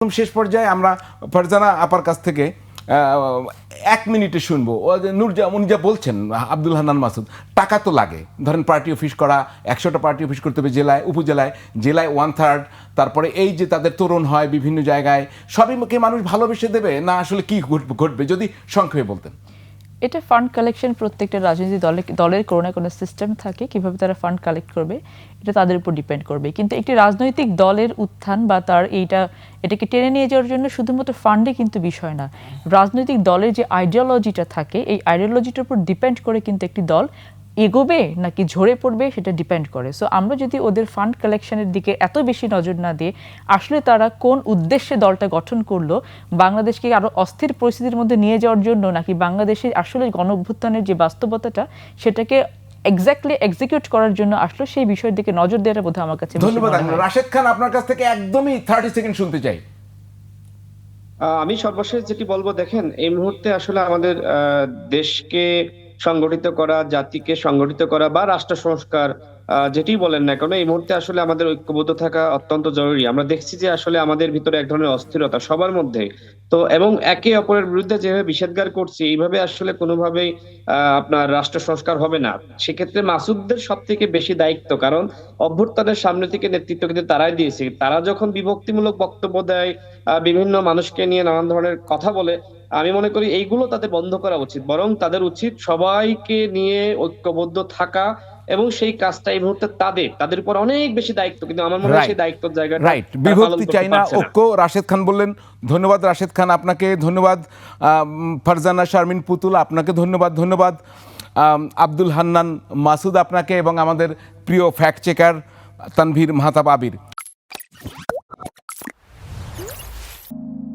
একদম শেষ পর্যায়ে আমরা ফারজানা আপার কাছ থেকে 1 মিনিটে শুনবো উনি যা বলছেন আব্দুল হান্নান মাসুদ। টাকা তো লাগে, ধরেন পার্টি অফিস করা, 100টা পার্টি অফিস করতে হবে জেলায়, উপজেলায়, জেলায় 1/3। তারপরে এই যে তাদের তোরণ হয় বিভিন্ন জায়গায়, সবই কি মানুষ ভালোবেসে দেবে না আসলে কি ঘটবে যদি সংক্ষেপে বলতেন? এটা ফান্ড কালেকশন প্রত্যেকটা রাজনৈতিক দলের কোনো না কোনো সিস্টেম থাকে, কিভাবে তারা ফান্ড কালেক্ট করবে এটা তাদের উপর ডিপেন্ড করবে। কিন্তু একটি রাজনৈতিক দলের উত্থান বা তার এটাকে টেনে নিয়ে যাওয়ার জন্য শুধুমাত্র ফান্ডে কিন্তু বিষয় না, রাজনৈতিক দলের যে আইডিওলজিটা থাকে এই আইডিওলজিটার উপর ডিপেন্ড করে কিন্তু একটি দল এগোবে নাকি ঝরে পড়বে সেটা ডিপেন্ড করে। সো আমরা যদি ওদের ফান্ড কালেকশনের দিকে এত বেশি নজর না দিয়ে আসলে তারা কোন উদ্দেশ্যে দলটা গঠন করলো, বাংলাদেশকে আরো অস্থির পরিস্থিতির মধ্যে নিয়ে যাওয়ার জন্য নাকি বাংলাদেশের আসলে গণ অভ্যুত্থানের যে বাস্তবতাটা সেটাকে এক্স্যাক্টলি এক্সিকিউট করার জন্য আসলে সেই বিষয়ের দিকে নজর দেওয়ার বোধহয় আমার কাছে। ধন্যবাদ। রাশেদ খান, আপনার কাছ থেকে একদমই 30 সেকেন্ড শুনতে চাই। আমি সর্বশেষ যেটি বলবো, দেখেন এই মুহূর্তে আসলে আমাদের দেশকে সংগঠিত করা, জাতিকে সংগঠিত করা বা রাষ্ট্র সংস্কার যেটি বলেন না কেন, এই মুহূর্তে আসলে আমাদের ঐক্যবদ্ধ থাকা অত্যন্ত জরুরি। আমরা দেখছি যে আসলে আমাদের ভিতরে এক ধরনের অস্থিরতা সবার মধ্যে, তো এবং একে অপরের বিরুদ্ধে যেভাবে বিষেধগার করছি, এইভাবে আসলে কোনোভাবেই আপনার রাষ্ট্র সংস্কার হবে না। সেক্ষেত্রে মাসুদদের সব থেকে বেশি দায়িত্ব, কারণ অভ্যুত্থানের সামনে থেকে নেতৃত্ব কিন্তু তারাই দিয়েছে। তারা যখন বিভক্তিমূলক বক্তব্য দেয়, বিভিন্ন মানুষকে নিয়ে নানান ধরনের কথা বলে, আমি মনে করি এইগুলো তাদের বন্ধ করা উচিত। বরং তাদের উচিত সবাইকে নিয়ে ঐক্যবদ্ধ থাকা, এবং সেই কাজটা এই মুহূর্তে তাদের উপর অনেক বেশি দায়িত্ব, কিন্তু আমার মনে হয় সেই দায়িত্বের জায়গাটা রাইট, বিভক্তি চাই না, ঐক্য। রাশেদ খান বললেন। ধন্যবাদ রাশেদ খান, আপনাকে ধন্যবাদ। ফারজানা শারমিন পুতুল, আপনাকে ধন্যবাদ। ধন্যবাদ আব্দুল হান্নান মাসুদ আপনাকে, এবং আমাদের প্রিয় ফ্যাক্ট চেকার তানভীর মাহতাব আবির।